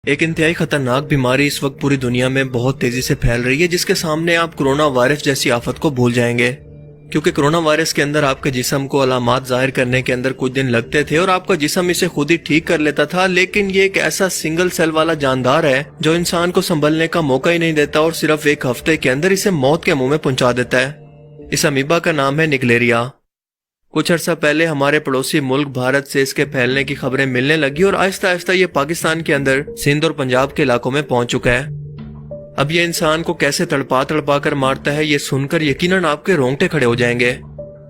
ایک انتہائی خطرناک بیماری اس وقت پوری دنیا میں بہت تیزی سے پھیل رہی ہے، جس کے سامنے آپ کرونا وائرس جیسی آفت کو بھول جائیں گے، کیونکہ کرونا وائرس کے اندر آپ کے جسم کو علامات ظاہر کرنے کے اندر کچھ دن لگتے تھے اور آپ کا جسم اسے خود ہی ٹھیک کر لیتا تھا، لیکن یہ ایک ایسا سنگل سیل والا جاندار ہے جو انسان کو سنبھلنے کا موقع ہی نہیں دیتا اور صرف ایک ہفتے کے اندر اسے موت کے منہ میں پہنچا دیتا ہے۔ اس امیبا کا نام ہے نگلیریا۔ کچھ عرصہ پہلے ہمارے پڑوسی ملک بھارت سے اس کے پھیلنے کی خبریں ملنے لگی اور آہستہ آہستہ یہ پاکستان کے اندر سندھ اور پنجاب کے علاقوں میں پہنچ چکا ہے۔ اب یہ انسان کو کیسے تڑپا کر مارتا ہے، یہ سن کر یقیناً آپ کے رونگٹے کھڑے ہو جائیں گے۔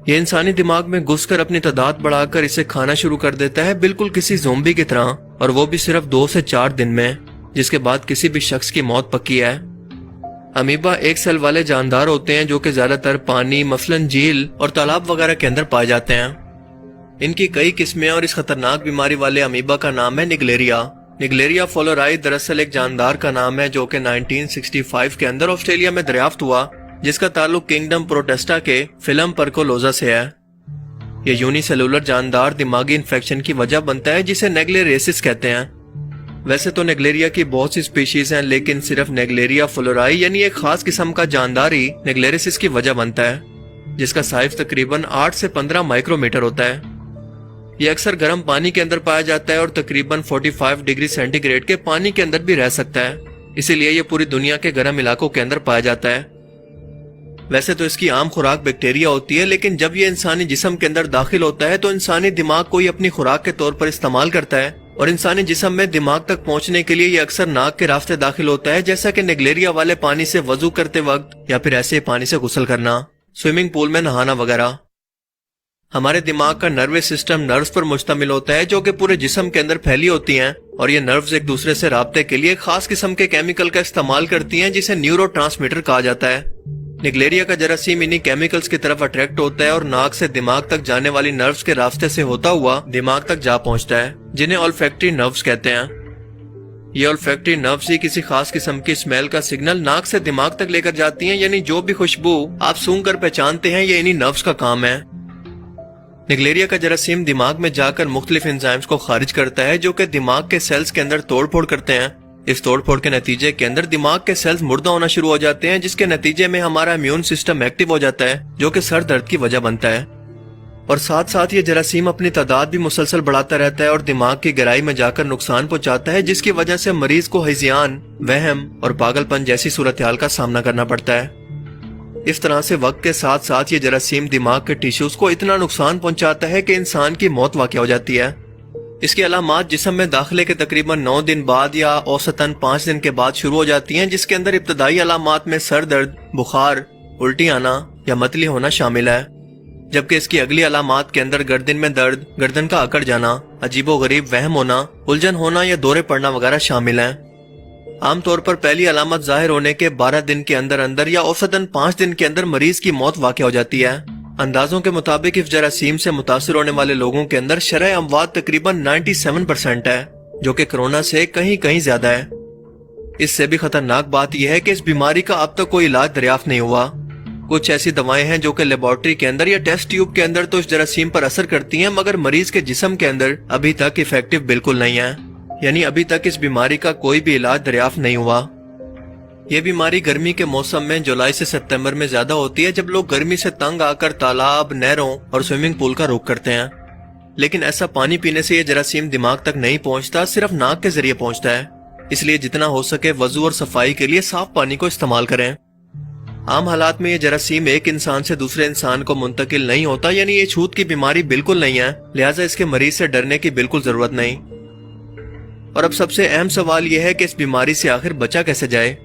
یہ انسانی دماغ میں گھس کر اپنی تعداد بڑھا کر اسے کھانا شروع کر دیتا ہے، بالکل کسی زومبی کی طرح، اور وہ بھی صرف 2 سے 4 دن میں، جس کے بعد کسی بھی شخص کی موت پکی ہے۔ امیبا ایک سیل والے جاندار ہوتے ہیں جو کہ زیادہ تر پانی، مثلاً جھیل اور تالاب وغیرہ کے اندر پائے جاتے ہیں۔ ان کی کئی قسمیں اور اس خطرناک بیماری والے امیبا کا نام ہے نگلیریا۔ نگلیریا فلورائی دراصل ایک جاندار کا نام ہے جو کہ 1965 کے اندر آسٹریلیا میں دریافت ہوا، جس کا تعلق کنگڈم پروٹسٹا کے فلم پرکولوزا سے ہے۔ یہ یونی سیلولر جاندار دماغی انفیکشن کی وجہ بنتا ہے جسے نیگلیریسس کہتے ہیں۔ ویسے تو نیگلیریا کی بہت سی سپیشیز ہیں، لیکن صرف نیگلیریا فلورائی یعنی ایک خاص قسم کا جاندار ہی نیگلیریسس کی وجہ بنتا ہے، جس کا سائز تقریباً 8 سے 15 مائکرو میٹر ہوتا ہے۔ یہ اکثر گرم پانی کے اندر پایا جاتا ہے اور تقریباً 45 ڈگری سینٹی گریڈ کے پانی کے اندر بھی رہ سکتا ہے، اسی لیے یہ پوری دنیا کے گرم علاقوں کے اندر پایا جاتا ہے۔ ویسے تو اس کی عام خوراک بیکٹیریا ہوتی ہے، لیکن جب یہ انسانی جسم کے اندر داخل ہوتا ہے تو انسانی دماغ کو یہ اپنی خوراک کے طور پر استعمال کرتا ہے، اور انسانی جسم میں دماغ تک پہنچنے کے لیے یہ اکثر ناک کے راستے داخل ہوتا ہے، جیسا کہ نیگلیریا والے پانی سے وضو کرتے وقت یا پھر ایسے پانی سے غسل کرنا، سوئمنگ پول میں نہانا وغیرہ۔ ہمارے دماغ کا نروس سسٹم نروز پر مشتمل ہوتا ہے جو کہ پورے جسم کے اندر پھیلی ہوتی ہیں، اور یہ نروز ایک دوسرے سے رابطے کے لیے ایک خاص قسم کے کیمیکل کا استعمال کرتی ہیں جسے نیورو ٹرانسمیٹر کہا جاتا ہے۔ نگلیریا کا جراثیم انہی کیمیکلز کی طرف اٹریکٹ ہوتا ہے اور ناک سے دماغ تک جانے والی نروز کے راستے سے ہوتا ہوا دماغ تک جا پہنچتا ہے، جنہیں olfactory نروز کہتے ہیں۔ یہ olfactory نروز ہی کسی خاص قسم کی اسمیل کا سگنل ناک سے دماغ تک لے کر جاتی ہیں، یعنی جو بھی خوشبو آپ سونگھ کر پہچانتے ہیں یہ انہی نروز کا کام ہے۔ نگلیریا کا جراثیم دماغ میں جا کر مختلف انزائمز کو خارج کرتا ہے جو کہ دماغ کے سیلز کے اندر توڑ پھوڑ کرتے ہیں۔ اس توڑ پھوڑ کے نتیجے کے اندر دماغ کے سیلز مردہ ہونا شروع ہو جاتے ہیں، جس کے نتیجے میں ہمارا امیون سسٹم ایکٹیو ہو جاتا ہے جو کہ سر درد کی وجہ بنتا ہے، اور ساتھ ساتھ یہ جراثیم اپنی تعداد بھی مسلسل بڑھاتا رہتا ہے اور دماغ کی گہرائی میں جا کر نقصان پہنچاتا ہے، جس کی وجہ سے مریض کو ہیزیان، وہم اور پاگل پن جیسی صورتحال کا سامنا کرنا پڑتا ہے۔ اس طرح سے وقت کے ساتھ ساتھ یہ جراثیم دماغ کے ٹیشوز کو اتنا نقصان پہنچاتا ہے کہ انسان کی موت واقع ہو جاتی ہے۔ اس کی علامات جسم میں داخلے کے تقریباً 9 دن بعد یا اوسطاً 5 دن کے بعد شروع ہو جاتی ہیں، جس کے اندر ابتدائی علامات میں سر درد، بخار، الٹی آنا یا متلی ہونا شامل ہے، جبکہ اس کی اگلی علامات کے اندر گردن میں درد، گردن کا اکڑ جانا، عجیب و غریب وہم ہونا، الجھن ہونا یا دورے پڑنا وغیرہ شامل ہیں۔ عام طور پر پہلی علامت ظاہر ہونے کے 12 دن کے اندر یا اوسطاً 5 دن کے اندر مریض کی موت واقع ہو جاتی ہے۔ اندازوں کے مطابق اس جراثیم سے متاثر ہونے والے لوگوں کے اندر شرح اموات تقریباً 97% ہے، جو کہ کرونا سے کہیں زیادہ ہے۔ اس سے بھی خطرناک بات یہ ہے کہ اس بیماری کا اب تک کوئی علاج دریافت نہیں ہوا۔ کچھ ایسی دوائیں ہیں جو کہ لیبارٹری کے اندر یا ٹیسٹ ٹیوب کے اندر تو اس جراثیم پر اثر کرتی ہیں، مگر مریض کے جسم کے اندر ابھی تک افیکٹو بالکل نہیں ہے، یعنی ابھی تک اس بیماری کا کوئی بھی علاج دریافت نہیں ہوا۔ یہ بیماری گرمی کے موسم میں جولائی سے ستمبر میں زیادہ ہوتی ہے، جب لوگ گرمی سے تنگ آ کر تالاب، نہروں اور سوئمنگ پول کا رخ کرتے ہیں، لیکن ایسا پانی پینے سے یہ جراثیم دماغ تک نہیں پہنچتا، صرف ناک کے ذریعے پہنچتا ہے، اس لیے جتنا ہو سکے وضو اور صفائی کے لیے صاف پانی کو استعمال کریں۔ عام حالات میں یہ جراثیم ایک انسان سے دوسرے انسان کو منتقل نہیں ہوتا، یعنی یہ چھوت کی بیماری بالکل نہیں ہے، لہٰذا اس کے مریض سے ڈرنے کی بالکل ضرورت نہیں۔ اور اب سب سے اہم سوال یہ ہے کہ اس بیماری سے آخر بچا کیسے جائے؟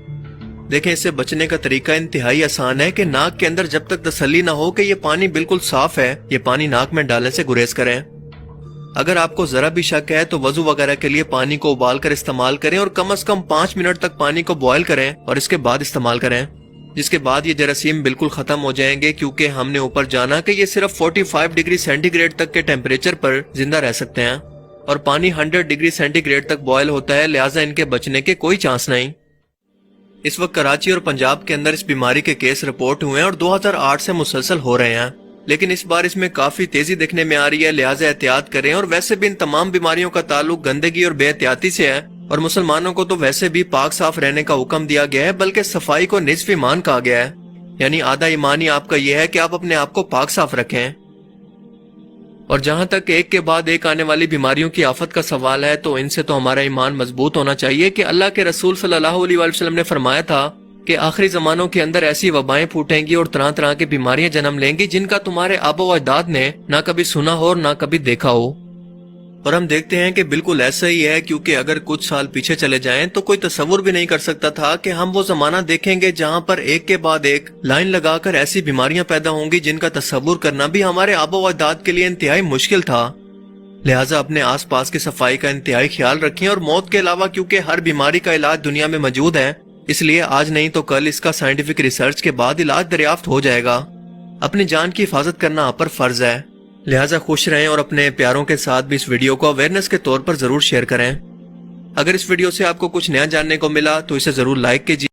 دیکھیں، اس سے بچنے کا طریقہ انتہائی آسان ہے کہ ناک کے اندر جب تک تسلی نہ ہو کہ یہ پانی بالکل صاف ہے، یہ پانی ناک میں ڈالنے سے گریز کریں۔ اگر آپ کو ذرا بھی شک ہے تو وضو وغیرہ کے لیے پانی کو ابال کر استعمال کریں اور کم از کم 5 منٹ تک پانی کو بوائل کریں اور اس کے بعد استعمال کریں، جس کے بعد یہ جراثیم بالکل ختم ہو جائیں گے، کیونکہ ہم نے اوپر جانا کہ یہ صرف 45 ڈگری سینٹی گریڈ تک کے ٹیمپریچر پر زندہ رہ سکتے ہیں، اور پانی 100 ڈگری سینٹی گریڈ تک بوائل ہوتا ہے، لہٰذا ان کے بچنے کے کوئی چانس نہیں۔ اس وقت کراچی اور پنجاب کے اندر اس بیماری کے کیس رپورٹ ہوئے ہیں اور 2008 سے مسلسل ہو رہے ہیں، لیکن اس بار اس میں کافی تیزی دیکھنے میں آ رہی ہے، لہٰذا احتیاط کریں۔ اور ویسے بھی ان تمام بیماریوں کا تعلق گندگی اور بے احتیاطی سے ہے، اور مسلمانوں کو تو ویسے بھی پاک صاف رہنے کا حکم دیا گیا ہے، بلکہ صفائی کو نصف ایمان کہا گیا ہے، یعنی آدھا ایمان ہی آپ کا یہ ہے کہ آپ اپنے آپ کو پاک صاف رکھیں۔ اور جہاں تک ایک کے بعد ایک آنے والی بیماریوں کی آفت کا سوال ہے، تو ان سے تو ہمارا ایمان مضبوط ہونا چاہیے کہ اللہ کے رسول صلی اللہ علیہ وآلہ وسلم نے فرمایا تھا کہ آخری زمانوں کے اندر ایسی وبائیں پھوٹیں گی اور طرح طرح کی بیماریاں جنم لیں گی جن کا تمہارے آبا و اجداد نے نہ کبھی سنا ہو اور نہ کبھی دیکھا ہو۔ اور ہم دیکھتے ہیں کہ بالکل ایسا ہی ہے، کیونکہ اگر کچھ سال پیچھے چلے جائیں تو کوئی تصور بھی نہیں کر سکتا تھا کہ ہم وہ زمانہ دیکھیں گے جہاں پر ایک کے بعد ایک لائن لگا کر ایسی بیماریاں پیدا ہوں گی جن کا تصور کرنا بھی ہمارے آبا و اجداد کے لیے انتہائی مشکل تھا۔ لہٰذا اپنے آس پاس کی صفائی کا انتہائی خیال رکھیں، اور موت کے علاوہ کیونکہ ہر بیماری کا علاج دنیا میں موجود ہے، اس لیے آج نہیں تو کل اس کا سائنٹیفک ریسرچ کے بعد علاج دریافت ہو جائے گا۔ اپنی جان کی حفاظت کرنا آپ پر فرض ہے، لہٰذا خوش رہیں اور اپنے پیاروں کے ساتھ بھی اس ویڈیو کو اویئرنیس کے طور پر ضرور شیئر کریں۔ اگر اس ویڈیو سے آپ کو کچھ نیا جاننے کو ملا تو اسے ضرور لائک کیجئے۔